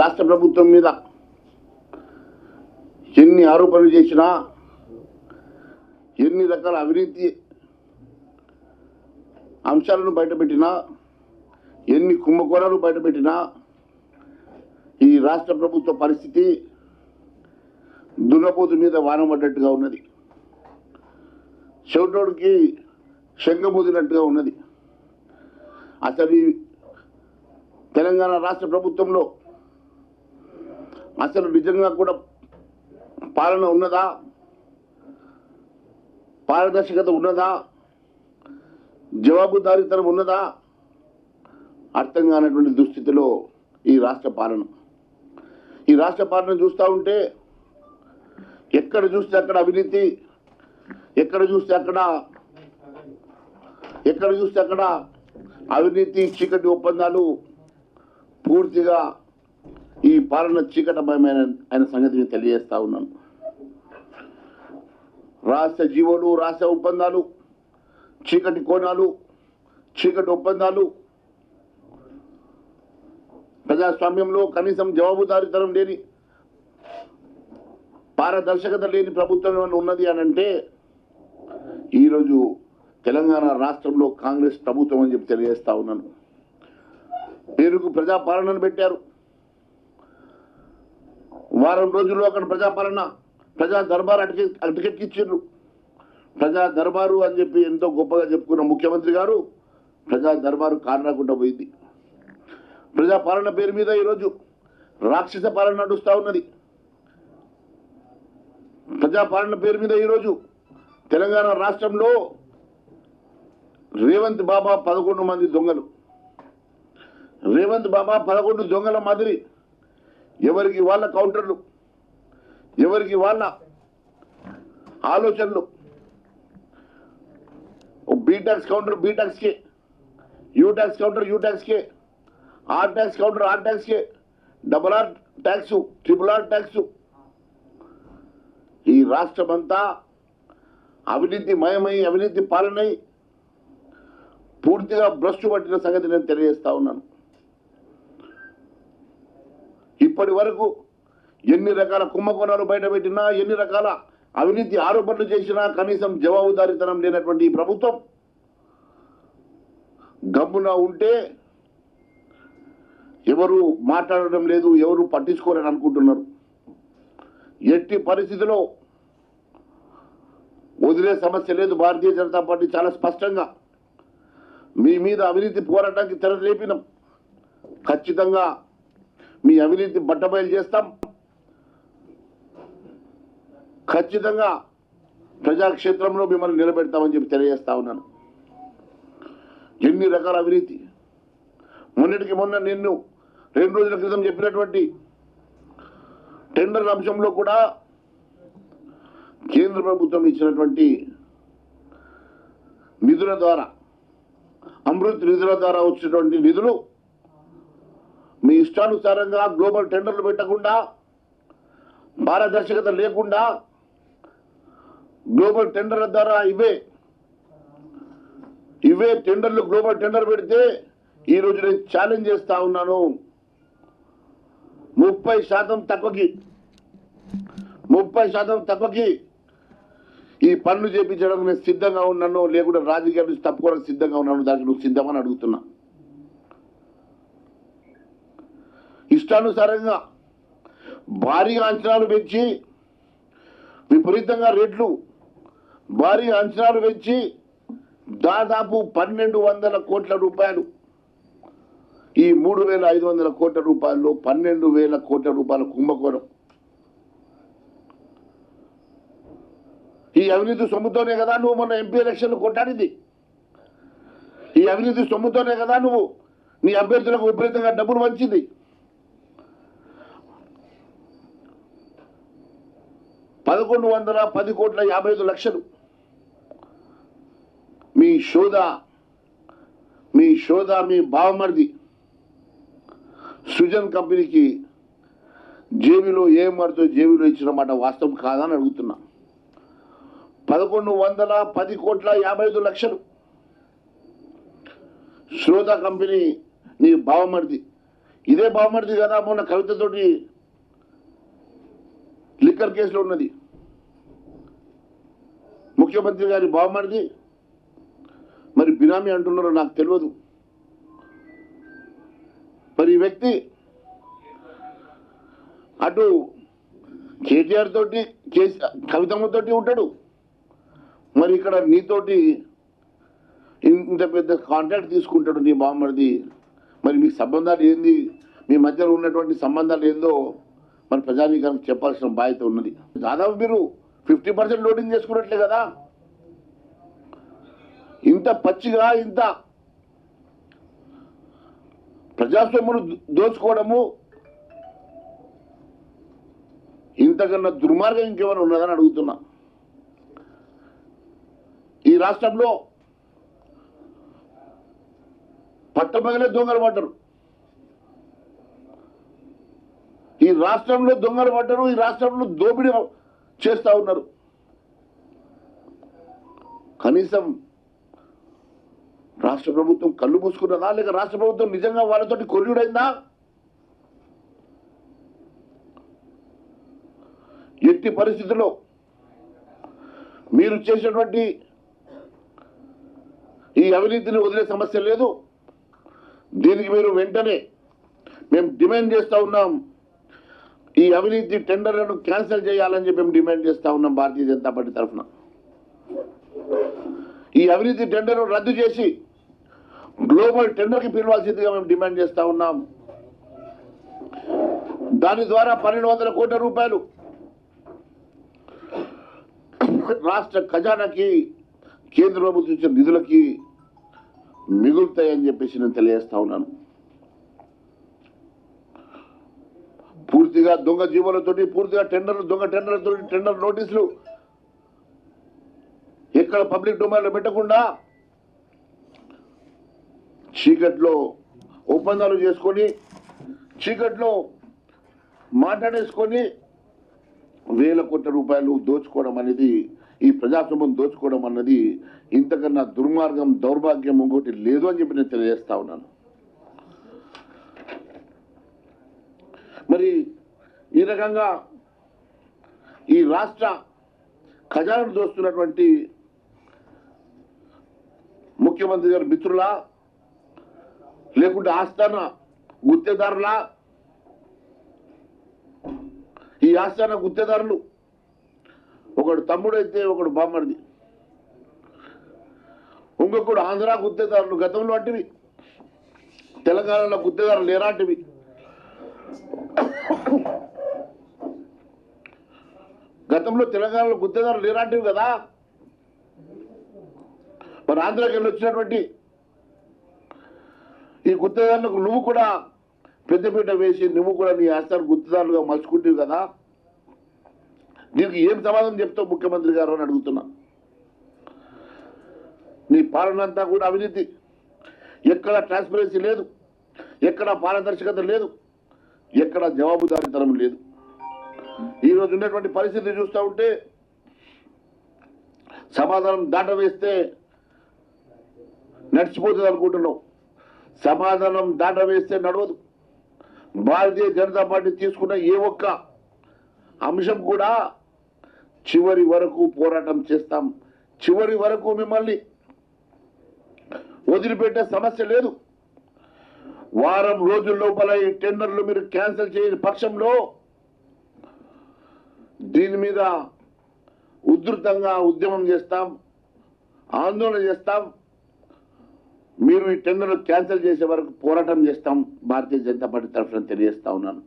రాష్ట్ర ప్రభుత్వం మీద ఎన్ని ఆరోపణలు చేసినా, ఎన్ని రకాల అవినీతి అంశాలను బయటపెట్టినా, ఎన్ని కుంభకోణాలు బయటపెట్టినా ఈ రాష్ట్ర ప్రభుత్వ పరిస్థితి దున్నపోతు మీద వాన పడ్డట్టుగా ఉన్నది. చెవిటోడికి శంఖమూదినట్టుగా ఉన్నది. అసలు ఈ తెలంగాణ రాష్ట్ర ప్రభుత్వంలో అసలు నిజంగా కూడా పాలన ఉన్నదా, పారదర్శకత ఉన్నదా, జవాబుదారీతనం ఉన్నదా అర్థం కానటువంటి దుస్థితిలో ఈ రాష్ట్ర పాలన. ఈ రాష్ట్ర పాలన చూస్తూ ఉంటే ఎక్కడ చూస్తే అక్కడ అవినీతి, ఎక్కడ చూస్తే అక్కడ అవినీతి, చీకటి ఒప్పందాలు పూర్తిగా ఈ పాలన చీకటమయమైన ఆయన సంగతిని తెలియజేస్తా ఉన్నాను. రాష్ట్ర జీవోలు, రాష్ట్ర ఒప్పందాలు, చీకటి కోణాలు, చీకటి ఒప్పందాలు, ప్రజాస్వామ్యంలో కనీసం జవాబుదారీతనం లేని, పారదర్శకత లేని ప్రభుత్వం ఏమైనా ఉన్నది అని అంటే ఈరోజు తెలంగాణ రాష్ట్రంలో కాంగ్రెస్ ప్రభుత్వం అని చెప్పి తెలియజేస్తా ఉన్నాను. పేరుకు ప్రజాపాలనను పెట్టారు. వారం రోజుల్లో అక్కడ ప్రజాపాలన, ప్రజా దర్బారు అటకెక్కిచ్చిండ్రు. ప్రజా దర్బారు అని చెప్పి ఎంతో గొప్పగా చెప్పుకున్న ముఖ్యమంత్రి గారు ప్రజా దర్బారు కారణకుండా పోయింది. ప్రజాపాలన పేరు మీద ఈరోజు రాక్షస పాలన నడుస్తూ ఉన్నది. ప్రజాపాలన పేరు మీద ఈరోజు తెలంగాణ రాష్ట్రంలో రేవంత్ బాబా 11 మంది దొంగలు, రేవంత్ బాబా 11 దొంగల మాదిరి ఎవరికి వాళ్ళ కౌంటర్లు, ఎవరికి వాళ్ళ ఆలోచనలు. బీ ట్యాక్స్ కౌంటర్ బీ ట్యాక్స్కే, యూ ట్యాక్స్ కౌంటర్ యూ ట్యాక్స్కే, ఆర్ ట్యాక్స్ కౌంటర్ ఆర్ ట్యాక్స్కే, double R tax, triple R tax. ఈ రాష్ట్రమంతా అవినీతి మయమై, అవినీతి పాలనై పూర్తిగా భ్రష్టు పట్టిన సంగతి నేను తెలియజేస్తా ఉన్నాను. ఇప్పటి వరకు ఎన్ని రకాల కుంభకోణాలు బయటపెట్టినా, ఎన్ని రకాల అవినీతి ఆరోపణలు చేసినా కనీసం జవాబుదారీతనం లేనటువంటి ఈ ప్రభుత్వం గమ్మున ఉంటే ఎవరు మాట్లాడడం లేదు, ఎవరు పట్టించుకోరని అనుకుంటున్నారు. ఎట్టి పరిస్థితిలో వదిలే సమస్య లేదు. భారతీయ జనతా పార్టీ చాలా స్పష్టంగా మీ మీద అవినీతి పోరాటానికి తెరలేపినాం. ఖచ్చితంగా మీ అవినీతి బట్టబయలు చేస్తాం. ఖచ్చితంగా ప్రజాక్షేత్రంలో మిమ్మల్ని నిలబెడతామని చెప్పి తెలియజేస్తా ఉన్నాను. ఎన్ని రకాల అవినీతి, మొన్నటికి మొన్న నేను 2 రోజుల క్రితం చెప్పినటువంటి టెండర్ అంశంలో కూడా కేంద్ర ప్రభుత్వం ఇచ్చినటువంటి నిధుల ద్వారా, అమృత్ నిధుల ద్వారా వచ్చినటువంటి నిధులు మీ ఇష్టానుసారంగా గ్లోబల్ టెండర్లు పెట్టకుండా, పారదర్శకత లేకుండా గ్లోబల్ టెండర్ల ద్వారా ఇవే టెండర్లు, గ్లోబల్ టెండర్ పెడితే ఈరోజు నేను ఛాలెంజ్ చేస్తా ఉన్నాను, 30% తక్కువకి ఈ పనులు చేయించడానికి నేను సిద్ధంగా ఉన్నాను, లేకుంటే రాజకీయాల నుంచి తప్పుకోవడానికి సిద్ధంగా ఉన్నాను. దానికి నువ్వు సిద్ధమని అడుగుతున్నా. ఇష్టానుసారంగా భారీగా అంచనాలు పెంచి, విపరీతంగా రేట్లు భారీగా అంచనాలు పెంచి దాదాపు 1200 కోట్ల రూపాయలు, ఈ 3500 కోట్ల రూపాయల్లో 12,000 కోట్ల రూపాయల కుంభకోణం. ఈ అవినీతి సొమ్ముతోనే కదా నువ్వు మొన్న ఎంపీ ఎలక్షన్లు కొట్టాడింది. ఈ అవినీతి సొమ్ముతోనే కదా నువ్వు నీ అభ్యర్థులకు విపరీతంగా డబ్బులు వంచింది. $1,110,50,00,000 మీ బావమరిది సృజన్ కంపెనీకి జేబీలో జేబీలో ఇచ్చిన మాట వాస్తవం కాదని అడుగుతున్నా. 1,110,50,00,000 శ్రోత కంపెనీ నీ బావమరిది ఇదే బామ్మర్ది కదా మొన్న కవితతోటి లిక్కర్ కేసులో ఉన్నది. ముఖ్యమంత్రి గారి బామ్మర్ది మరి బినామీ అంటున్నారో నాకు తెలియదు. మరి ఈ వ్యక్తి అటు కేటీఆర్ తోటి కవితమ్మతోటి ఉంటాడు, మరి ఇక్కడ నీతోటి ఇంత పెద్ద కాంట్రాక్ట్ తీసుకుంటాడు నీ బామ్మర్ది. మరి మీ సంబంధాలు ఏంది, మీ మధ్యలో ఉన్నటువంటి సంబంధాలు ఏందో మరి ప్రజానీకానికి చెప్పాల్సిన బాధ్యత ఉన్నది. దాదాపు మీరు 50% లోడింగ్ చేసుకున్నట్లే కదా. ఇంత పచ్చిగా ఇంత ప్రజాస్వామ్యం దోచుకోవడము ఇంతకన్నా దుర్మార్గం ఇంకేమైనా ఉన్నదని అడుగుతున్నా. ఈ రాష్ట్రంలో పట్టపగలే దొంగలు పడ్డరు, ఈ రాష్ట్రంలో దొంగలు పడ్డరు, ఈ రాష్ట్రంలో దోపిడీ చేస్తూ ఉన్నారు. కనీసం రాష్ట్ర ప్రభుత్వం కళ్ళు మూసుకున్నదా, లేక రాష్ట్ర ప్రభుత్వం నిజంగా వాళ్ళతోటి కొల్లుడైందా? ఎట్టి పరిస్థితుల్లో మీరు చేసినటువంటి ఈ అవినీతిని వదిలే సమస్య లేదు. దీనికి మీరు వెంటనే మేము డిమాండ్ చేస్తూ ఉన్నాం, ఈ అవినీతి టెండర్లను క్యాన్సిల్ చేయాలని చెప్పి మేము డిమాండ్ చేస్తూ ఉన్నాం భారతీయ జనతా పార్టీ తరఫున. ఈ అవినీతి టెండర్ను రద్దు చేసి గ్లోబల్ టెండర్కి పిలవాల్సిందిగా మేము డిమాండ్ చేస్తూ ఉన్నాం. దాని ద్వారా 1200 కోట్ల రూపాయలు రాష్ట్ర ఖజానాకి కేంద్ర ప్రభుత్వం ఇచ్చిన నిధులకి మిగులుతాయని చెప్పేసి నేను తెలియజేస్తా ఉన్నాను. పూర్తిగా దొంగ జీవోలతోటి, పూర్తిగా టెండర్లు, దొంగ టెండర్లతో, టెండర్ నోటీసులు ఎక్కడ పబ్లిక్ డొమైన్లో పెట్టకుండా చీకట్లో ఒప్పందాలు చేసుకొని, చీకట్లో మాట్లాడేసుకొని వేల కోట్ల రూపాయలు దోచుకోవడం అనేది, ఈ ప్రజాస్వామ్యం దోచుకోవడం అన్నది ఇంతకన్నా దుర్మార్గం, దౌర్భాగ్యం ఇంకోటి లేదు అని చెప్పి నేను తెలియజేస్తా ఉన్నాను. మరి ఈ రకంగా ఈ రాష్ట్ర ఖజానాను దోస్తున్నటువంటి ముఖ్యమంత్రి గారి మిత్రులా, లేకుంటే ఆస్థాన గుత్తేదారులా? ఈ ఆస్థాన గుత్తేదారులు ఒకడు తమ్ముడైతే ఒకడు బామ్మడిది, ఇంకొకడు ఆంధ్ర గుత్తేదారులు. గతంలో అంటివి తెలంగాణలో గుత్తేదారులు లేరాంటివి. గతంలో తెలంగాణలో గుత్తేదారులు లేరాంటివి కదా. మరి ఆంధ్రాకి వెళ్ళి వచ్చినటువంటి ఈ గుత్తేదారులకు నువ్వు కూడా పెద్దపీట వేసి నువ్వు కూడా నీ ఆస్థాన గుత్తేదారులుగా మలుచుకుంటావు కదా. దీనికి ఏం సమాధానం చెప్తావు ముఖ్యమంత్రి గారు అని అడుగుతున్నా. నీ పాలన అంతా కూడా అవినీతి, ఎక్కడ ట్రాన్స్పరెన్సీ లేదు, ఎక్కడ పారదర్శకత లేదు, ఎక్కడ జవాబుదారీతనం లేదు. ఈరోజు ఉన్నటువంటి పరిస్థితి చూస్తూ ఉంటే సమాధానం దాటవేస్తే నడిచిపోతుంది అనుకుంటున్నావు. సమాధానం దాటవేస్తే నడవదు. భారతీయ జనతా పార్టీ తీసుకున్న ఏ ఒక్క అంశం కూడా చివరి వరకు పోరాటం చేస్తాం. చివరి వరకు మిమ్మల్ని వదిలిపెట్టే సమస్య లేదు. వారం రోజుల లోపల ఈ టెండర్లు మీరు క్యాన్సిల్ చేయని పక్షంలో దీని మీద ఉధృతంగా ఉద్యమం చేస్తాం, ఆందోళన చేస్తాం. మీరు ఈ టెండర్లు క్యాన్సిల్ చేసే వరకు పోరాటం చేస్తాం భారతీయ జనతా పార్టీ తరఫున తెలియజేస్తా ఉన్నాను.